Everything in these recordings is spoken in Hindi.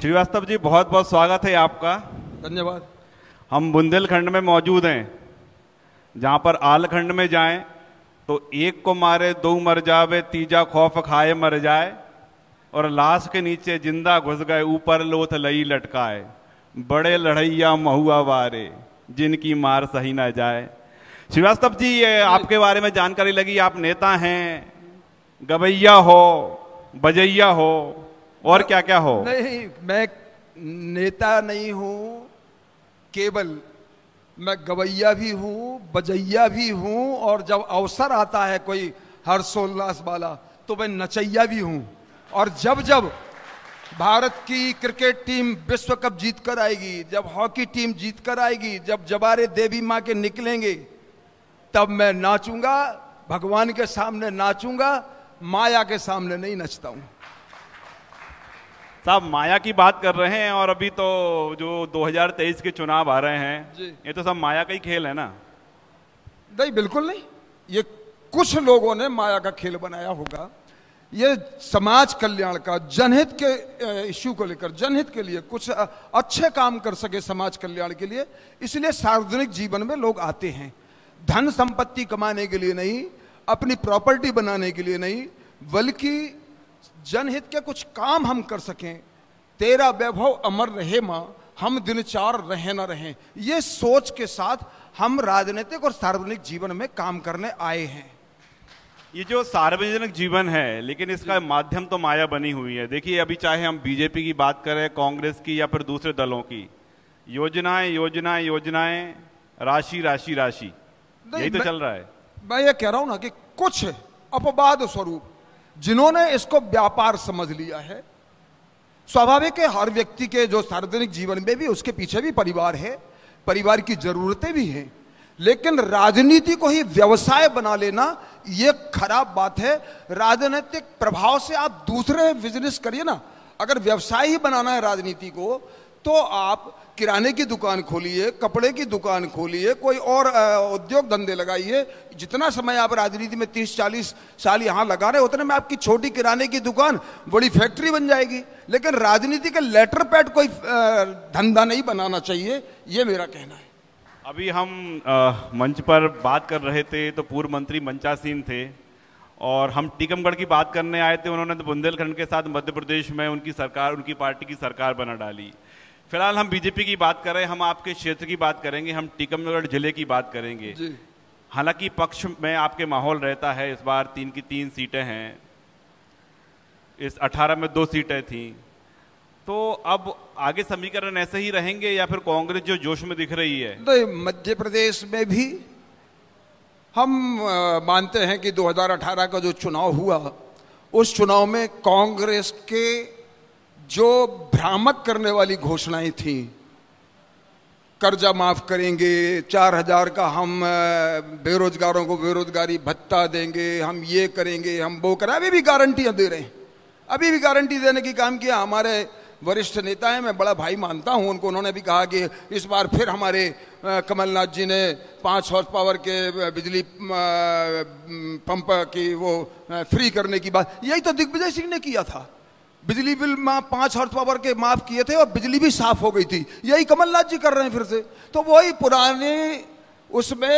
श्रीवास्तव जी, बहुत बहुत स्वागत है आपका। धन्यवाद। हम बुंदेलखंड में मौजूद हैं, जहाँ पर आलखंड में जाएं तो एक को मारे दो मर जावे, तीजा खौफ खाए मर जाए, और लाश के नीचे जिंदा घुस गए, ऊपर लोथ लई लटकाए, बड़े लड़ैया महुआ वारे, जिनकी मार सही ना जाए। श्रीवास्तव जी, ये आपके बारे में जानकारी लगी, आप नेता हैं, गवैया हो, बजैया हो, और क्या क्या हो? नहीं, मैं नेता नहीं हूं, केवल मैं गवैया भी हूं, बजैया भी हूं, और जब अवसर आता है कोई हर्षोल्लास वाला तो मैं नचैया भी हूं। और जब जब भारत की क्रिकेट टीम विश्व कप जीत कर आएगी, जब हॉकी टीम जीत कर आएगी, जब जवारे देवी माँ के निकलेंगे, तब मैं नाचूंगा, भगवान के सामने नाचूंगा, माया के सामने नहीं नचता हूं। साहब, माया की बात कर रहे हैं, और अभी तो जो 2023 के चुनाव आ रहे हैं, ये तो सब माया का ही खेल है ना? नहीं, बिल्कुल नहीं। ये कुछ लोगों ने माया का खेल बनाया होगा। ये समाज कल्याण का, जनहित के इश्यू को लेकर, जनहित के लिए कुछ अच्छे काम कर सके समाज कल्याण के लिए, इसलिए सार्वजनिक जीवन में लोग आते हैं। धन संपत्ति कमाने के लिए नहीं, अपनी प्रॉपर्टी बनाने के लिए नहीं, बल्कि जनहित के कुछ काम हम कर सकें। तेरा वैभव अमर रहे मां, हम दिन चार रहे ना रहे, ये सोच के साथ हम राजनीतिक और सार्वजनिक जीवन में काम करने आए हैं। ये जो सार्वजनिक जीवन है, लेकिन इसका माध्यम तो माया बनी हुई है। देखिए, अभी चाहे हम बीजेपी की बात करें, कांग्रेस की, या फिर दूसरे दलों की, योजनाएं योजनाएं योजनाएं, राशि राशि राशि, यही तो चल रहा है। मैं ये कह रहा हूं ना कि कुछ अपवाद स्वरूप जिन्होंने इसको व्यापार समझ लिया है, स्वाभाविक है हर व्यक्ति के जो सार्वजनिक जीवन में भी उसके पीछे भी परिवार है, परिवार की जरूरतें भी हैं, लेकिन राजनीति को ही व्यवसाय बना लेना यह खराब बात है। राजनीतिक प्रभाव से आप दूसरे बिजनेस करिए ना। अगर व्यवसाय ही बनाना है राजनीति को, तो आप किराने की दुकान खोलिए, कपड़े की दुकान खोलिए, कोई और उद्योग धंधे लगाइए। जितना समय आप राजनीति में 30-40 साल यहाँ लगा रहे, उतने में आपकी छोटी किराने की दुकान बड़ी फैक्ट्री बन जाएगी। लेकिन राजनीति के लेटर पैड कोई धंधा नहीं बनाना चाहिए, ये मेरा कहना है। अभी हम मंच पर बात कर रहे थे तो पूर्व मंत्री मंचासीन थे, और हम टीकमगढ़ की बात करने आए थे। उन्होंने तो बुंदेलखंड के साथ मध्य प्रदेश में उनकी सरकार, उनकी पार्टी की सरकार बना डाली। फिलहाल हम बीजेपी की बात कर रहे हैं, हम आपके क्षेत्र की बात करेंगे, हम टीकमगढ़ जिले की बात करेंगे। हालांकि पक्ष में आपके माहौल रहता है, इस बार 3 की 3 सीटें हैं, इस 18 में 2 सीटें थीं, तो अब आगे समीकरण ऐसे ही रहेंगे या फिर कांग्रेस जो जोश में दिख रही है? तो मध्य प्रदेश में भी हम मानते हैं कि 2018 का जो चुनाव हुआ, उस चुनाव में कांग्रेस के जो भ्रामक करने वाली घोषणाएं थी, कर्जा माफ करेंगे, 4000 का हम बेरोजगारों को बेरोजगारी भत्ता देंगे, हम ये करेंगे, हम वो करें, अभी भी गारंटियां दे रहे हैं, अभी भी गारंटी देने की काम किया। हमारे वरिष्ठ नेता हैं, मैं बड़ा भाई मानता हूं उनको, उन्होंने भी कहा कि इस बार फिर हमारे कमलनाथ जी ने 5 हॉर्स पावर के बिजली पंप की वो फ्री करने की बात, यही तो दिग्विजय सिंह ने किया था। बिजली बिल 5 हॉर्स पावर के माफ किए थे और बिजली भी साफ हो गई थी, यही कमलनाथ जी कर रहे हैं फिर से। तो वही पुराने उसमें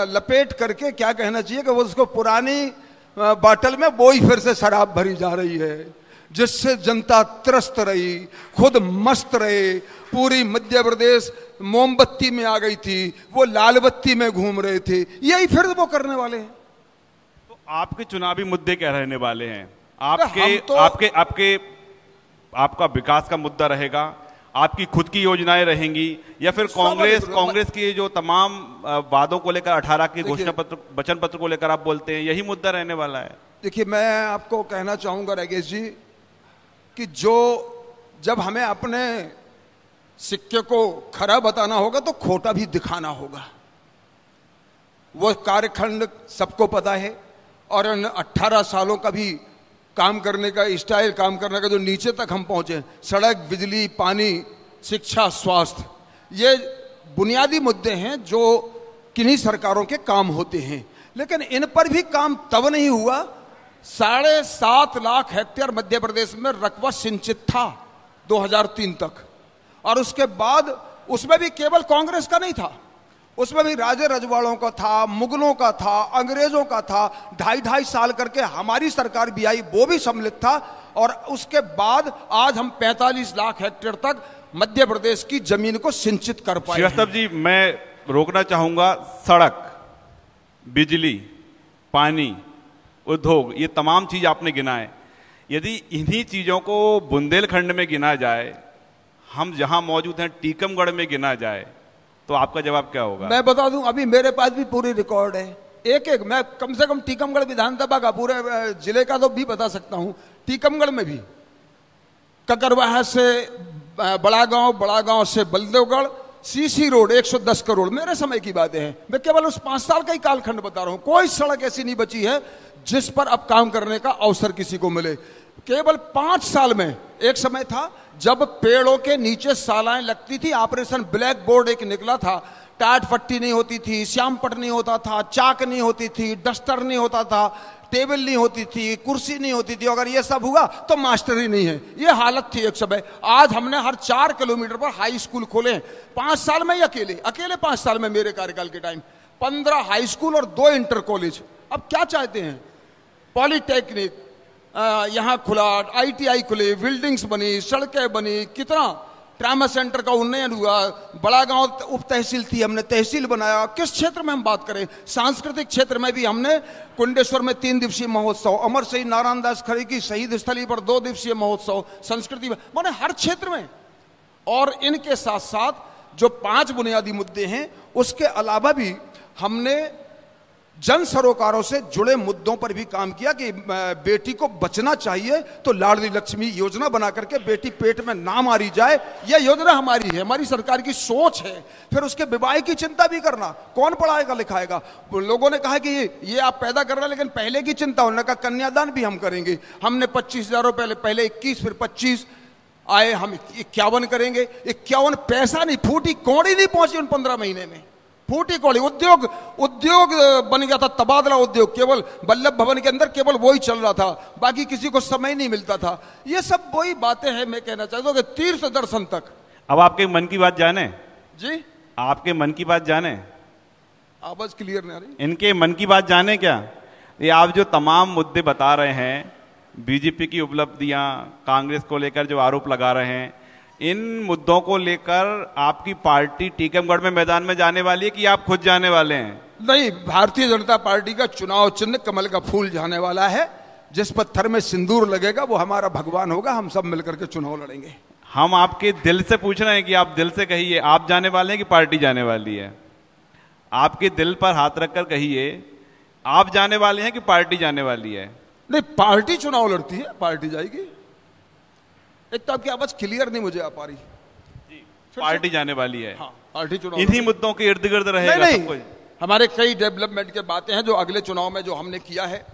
लपेट करके क्या कहना चाहिए कि वो उसको पुरानी बाटल में वो ही फिर से शराब भरी जा रही है, जिससे जनता त्रस्त रही, खुद मस्त रहे। पूरी मध्य प्रदेश मोमबत्ती में आ गई थी, वो लाल बत्ती में घूम रहे थे, यही फिर वो करने वाले हैं। तो आपके चुनावी मुद्दे क्या रहने वाले हैं? आपका विकास का मुद्दा रहेगा, आपकी खुद की योजनाएं रहेंगी, या फिर कांग्रेस की जो तमाम वादों को लेकर 18 के घोषणा पत्र, वचन पत्र को लेकर आप बोलते हैं, यही मुद्दा रहने वाला है? देखिए, मैं आपको कहना चाहूंगा राकेश जी कि जब हमें अपने सिक्के को खरा बताना होगा तो खोटा भी दिखाना होगा। वो कार्यखंड सबको पता है, और इन 18 सालों का भी काम करने का स्टाइल, काम करने का जो नीचे तक हम पहुंचे, सड़क, बिजली, पानी, शिक्षा, स्वास्थ्य, ये बुनियादी मुद्दे हैं जो किन्हीं सरकारों के काम होते हैं। लेकिन इन पर भी काम तब नहीं हुआ 7.5 लाख हेक्टेयर मध्य प्रदेश में रकबा सिंचित था 2003 तक। और उसके बाद उसमें भी केवल कांग्रेस का नहीं था, उसमें भी राजे रजवाड़ों का था, मुगलों का था, अंग्रेजों का था। 2.5 साल करके हमारी सरकार भी आई, वो भी सम्मिलित था। और उसके बाद आज हम 45 लाख हेक्टेयर तक मध्य प्रदेश की जमीन को सिंचित कर पाए। श्रीवास्तव जी, मैं रोकना चाहूंगा। सड़क, बिजली, पानी, उद्योग, ये तमाम चीज आपने गिनाए। यदि इन्हीं चीजों को बुंदेलखंड में गिना जाए, हम जहां मौजूद हैं टीकमगढ़ में गिना जाए, तो आपका जवाब क्या होगा? मैं बता दूं, अभी मेरे पास भी पूरी रिकॉर्ड है, एक मैं कम से कम टीकमगढ़ विधानसभा का पूरे जिले का तो भी बता सकता हूं। टीकमगढ़ में भी ककरवाहा से बड़ा गांव से बलदेवगढ़, सीसी रोड 110 करोड़, मेरे समय की बातें हैं। मैं केवल उस 5 साल का ही कालखंड बता रहा हूं। कोई सड़क ऐसी नहीं बची है जिस पर अब काम करने का अवसर किसी को मिले। केवल 5 साल में, एक समय था जब पेड़ों के नीचे सालाएं लगती थी, ऑपरेशन ब्लैक बोर्ड एक निकला था, टाट फट्टी नहीं होती थी, श्यामपट नहीं होता था, चाक नहीं होती थी, डस्टर नहीं होता था, टेबल नहीं होती थी, कुर्सी नहीं होती थी। अगर ये सब हुआ तो मास्टरी नहीं है, ये हालत थी एक समय। आज हमने हर 4 किलोमीटर पर हाई स्कूल खोले हैं। 5 साल में ही अकेले 5 साल में, मेरे कार्यकाल के टाइम 15 हाई स्कूल और 2 इंटर कॉलेज। अब क्या चाहते हैं? पॉलिटेक्निक यहां खुला, ITI खुले, बिल्डिंग्स बनी, सड़कें बनी, कितना ट्रामा सेंटर का उन्नयन हुआ। बड़ा गांव उप तहसील थी, हमने तहसील बनाया। किस क्षेत्र में हम बात करें? सांस्कृतिक क्षेत्र में भी हमने कुंडेश्वर में 3 दिवसीय महोत्सव, अमर शहीद नारायण दास खड़े की शहीद स्थली पर 2 दिवसीय महोत्सव, संस्कृति में, माने हर क्षेत्र में। और इनके साथ साथ जो 5 बुनियादी मुद्दे हैं, उसके अलावा भी हमने जन सरोकारों से जुड़े मुद्दों पर भी काम किया कि बेटी को बचना चाहिए तो लाडली लक्ष्मी योजना बना करके बेटी पेट में ना मारी जाए। यह योजना हमारी है, हमारी सरकार की सोच है। फिर उसके विवाह की चिंता भी करना, कौन पढ़ाएगा लिखाएगा? लोगों ने कहा कि ये आप पैदा कर रहे हैं, लेकिन पहले की चिंता, उन्होंने कहा कन्यादान भी हम करेंगे। हमने 25,000 रुपए, पहले 21 फिर 25 आए, हम 51 करेंगे। 51 पैसा नहीं, फूटी कौड़ी नहीं पहुंची उन 15 महीने में, फूटी कौड़ी। उद्योग बन गया था, तबादला उद्योग, केवल वल्लभ भवन के अंदर केवल वही चल रहा था, बाकी किसी को समय नहीं मिलता था। ये सब वही बातें हैं। मैं कहना चाहता हूं कि तीर्थ दर्शन तक। अब आपके मन की बात जाने जी, आपके मन की बात जाने, आवाज क्लियर नहीं आ रही। इनके मन की बात जाने क्या? ये आप जो तमाम मुद्दे बता रहे हैं, बीजेपी की उपलब्धियां, कांग्रेस को लेकर जो आरोप लगा रहे हैं, इन मुद्दों को लेकर आपकी पार्टी टीकमगढ़ में मैदान में जाने वाली है कि आप खुद जाने वाले हैं? नहीं, भारतीय जनता पार्टी का चुनाव चिन्ह कमल का फूल जाने वाला है। जिस पत्थर में सिंदूर लगेगा वो हमारा भगवान होगा। हम सब मिलकर के चुनाव लड़ेंगे। हम आपके दिल से पूछ रहे हैं कि आप दिल से कहिए, आप जाने वाले हैं कि पार्टी जाने वाली है? आपके दिल पर हाथ रखकर कहिए, आप जाने वाले हैं कि पार्टी जाने वाली है? नहीं, पार्टी चुनाव लड़ती है, पार्टी जाएगी। एक तो आपकी आवाज क्लियर नहीं मुझे आ पा रही। पार्टी जाने वाली है। हाँ, पार्टी चुनाव इन्हीं मुद्दों के इर्द गिर्द रहेगा सब कुछ। हमारे कई डेवलपमेंट के बातें हैं जो अगले चुनाव में जो हमने किया है।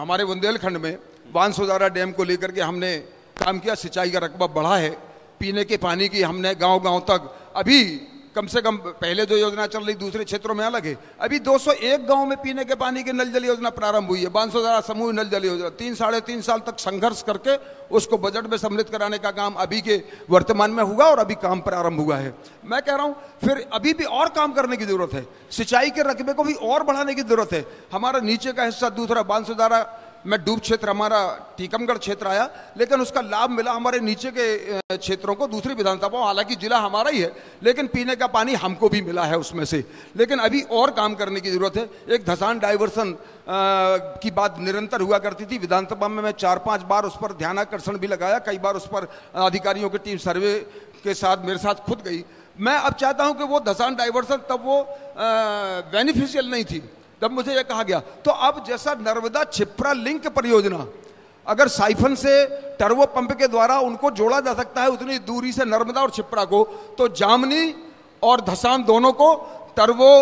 हमारे बुंदेलखंड में बांसुधारा डैम को लेकर के हमने काम किया, सिंचाई का रकबा बढ़ा है। पीने के पानी की हमने गांव-गांव तक, अभी कम से कम पहले जो योजना चल रही दूसरे क्षेत्रों में अलग है, अभी 201 गांव में पीने के पानी की नल जल योजना प्रारंभ हुई है। बांसुधारा समूह नल जल योजना 3-3.5 साल तक संघर्ष करके उसको बजट में सम्मिलित कराने का काम अभी के वर्तमान में हुआ और अभी काम प्रारंभ हुआ है। मैं कह रहा हूं फिर अभी भी और काम करने की जरूरत है। सिंचाई के रकबे को भी और बढ़ाने की जरूरत है। हमारा नीचे का हिस्सा दूसरा बांसुधारा में डूब क्षेत्र हमारा टीकमगढ़ क्षेत्र आया, लेकिन उसका लाभ मिला हमारे नीचे के क्षेत्रों को, दूसरी विधानसभाओं, हालांकि जिला हमारा ही है, लेकिन पीने का पानी हमको भी मिला है उसमें से। लेकिन अभी और काम करने की जरूरत है। एक धसान डाइवर्सन की बात निरंतर हुआ करती थी विधानसभा में। मैं 4-5 बार उस पर ध्यानाकर्षण भी लगाया, कई बार उस पर अधिकारियों की टीम सर्वे के साथ मेरे साथ खुद गई। मैं अब चाहता हूं कि वो धसान डाइवर्सन तब वो बेनिफिशियल नहीं थी जब मुझे यह कहा गया। तो अब जैसा नर्मदा छिप्रा लिंक परियोजना, अगर साइफन से टर्बो पंप के द्वारा उनको जोड़ा जा सकता है उतनी दूरी से नर्मदा और छिप्रा को, तो जामनी और धसान दोनों को टर्बो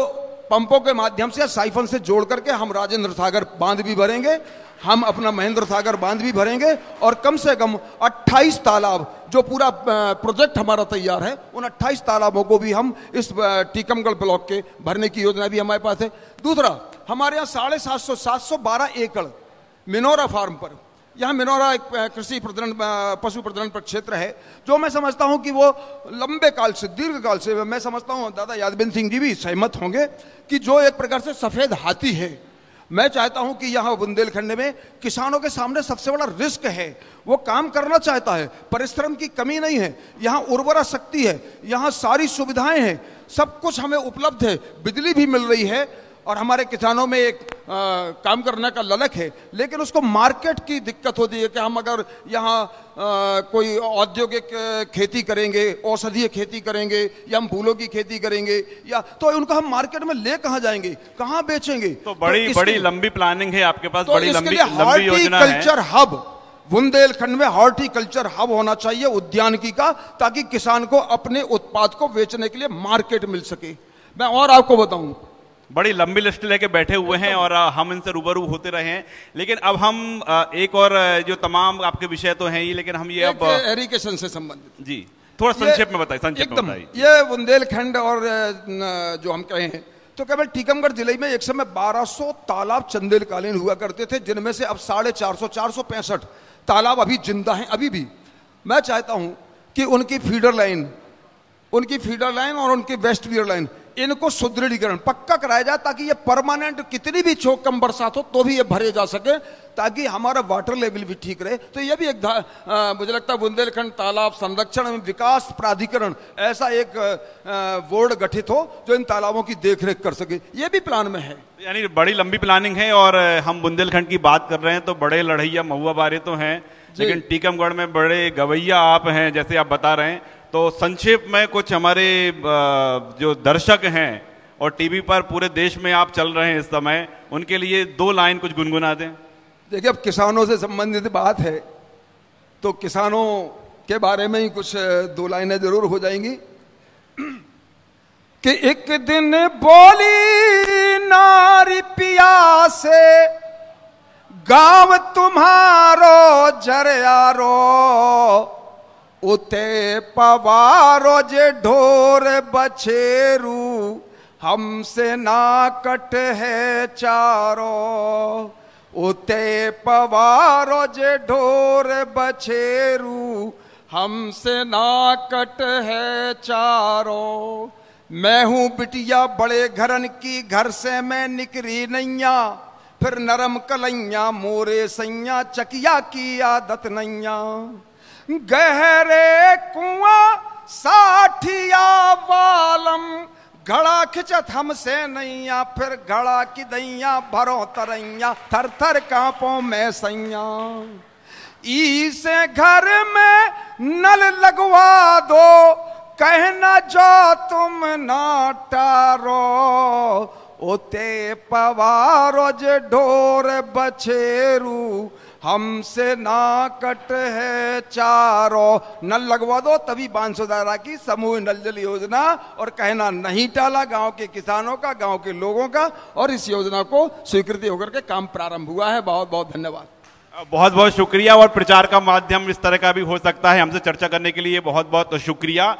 पंपों के माध्यम से साइफन से जोड़ करके हम राजेंद्र सागर बांध भी भरेंगे, हम अपना महेंद्र सागर बांध भी भरेंगे, और कम से कम 28 तालाब, जो पूरा प्रोजेक्ट हमारा तैयार है, उन 28 तालाबों को भी हम इस टीकमगढ़ ब्लॉक के भरने की योजना भी हमारे पास है। दूसरा, हमारे यहाँ 750 712 एकड़ मिनोरा फार्म पर, यहाँ मिनोरा एक कृषि प्रजनन पशु प्रजनन प्रक्षेत्र है, जो मैं समझता हूँ कि वो लंबे काल से, दीर्घ काल से, मैं समझता हूँ दादा यादविंद्र सिंह जी भी सहमत होंगे कि जो एक प्रकार से सफेद हाथी है। मैं चाहता हूं कि यहाँ बुंदेलखंड में किसानों के सामने सबसे बड़ा रिस्क है, वो काम करना चाहता है, परिश्रम की कमी नहीं है, यहाँ उर्वरा शक्ति है, यहाँ सारी सुविधाएं हैं, सब कुछ हमें उपलब्ध है, बिजली भी मिल रही है और हमारे किसानों में एक काम करने का ललक है। लेकिन उसको मार्केट की दिक्कत होती है कि हम अगर यहाँ कोई औद्योगिक खेती करेंगे, औषधीय खेती करेंगे या हम फूलों की खेती करेंगे, या तो उनको हम मार्केट में ले कहाँ जाएंगे, कहाँ बेचेंगे? तो बड़ी बड़ी लंबी प्लानिंग है आपके पास, तो बड़ी लंबी योजना है। हॉर्टिकल्चर हब, बुंदेलखंड में हॉर्टिकल्चर हब होना चाहिए उद्यानिकी का, ताकि किसान को अपने उत्पाद को बेचने के लिए मार्केट मिल सके। मैं और आपको बताऊं, बड़ी लंबी लिस्ट लेके बैठे हुए हैं और हम इनसे रूबरू होते रहे हैं, लेकिन अब हम एक और जो तमाम आपके विषय तो हैं ही, लेकिन हम ये अब एरिगेशन से संबंधित जी थोड़ा संक्षेप में बताइए। संक्षेप में बताइए। ये बुंदेलखंड और जो हम कहे हैं तो केवल टीकमगढ़ जिले में एक समय 1200 तालाब चंदेलकालीन हुआ करते थे, जिनमें से अब 450 465 तालाब अभी जिंदा हैं अभी भी। मैं चाहता हूं कि उनकी फीडर लाइन और उनकी वेस्ट फीडर लाइन, इनको सुदृढ़ीकरण पक्का कराया जाए, ताकि ये परमानेंट कितनी भी चौक कम बरसात हो तो भी ये भरे जा सके, ताकि हमारा वाटर लेवल भी ठीक रहे। तो ये भी एक मुझे लगता है बुंदेलखंड तालाब संरक्षण एवं विकास प्राधिकरण, ऐसा एक बोर्ड गठित हो जो इन तालाबों की देखरेख कर सके, ये भी प्लान में है। यानी बड़ी लंबी प्लानिंग है। और हम बुंदेलखंड की बात कर रहे हैं तो बड़े लड़ैया महुआ बारे तो हैं, लेकिन टीकमगढ़ में बड़े गवैया आप हैं, जैसे आप बता रहे हैं। तो संक्षेप में कुछ हमारे जो दर्शक हैं और टीवी पर पूरे देश में आप चल रहे हैं इस समय, उनके लिए 2 लाइन कुछ गुनगुना दें। देखिए, अब किसानों से संबंधित बात है तो किसानों के बारे में ही कुछ 2 लाइनें जरूर हो जाएंगी कि एक दिन बोली नारी पिया से, गांव तुम्हारो जरयारो, उते पवारो जे ढोर बछेरू, हमसे ना कट है चारो। उते पवारो जे ढोर बछेरू, हमसे ना कट है चारो। मैं हूं बिटिया बड़े घरन की, घर से मैं निकरी नैया, फिर नरम कलैया मोरे सैया, चकिया की आदत नैया। गहरे कुआं साठिया वालम, घड़ा खिंचत हमसे नैया, फिर घड़ा की दैया भरो तरैया, थर थर कांपो मैं सैया। इसे घर में नल लगवा दो, कहना जो तुम ना टारो। ओते पवारो जे ढोर बछेरू, हमसे ना कट है चारो। नल लगवा दो, तभी बांसुधारा की समूह नल जल योजना और कहना नहीं टाला गांव के किसानों का, गांव के लोगों का, और इस योजना को स्वीकृति होकर के काम प्रारंभ हुआ है। बहुत बहुत धन्यवाद। बहुत बहुत शुक्रिया। और प्रचार का माध्यम इस तरह का भी हो सकता है। हमसे चर्चा करने के लिए बहुत बहुत शुक्रिया।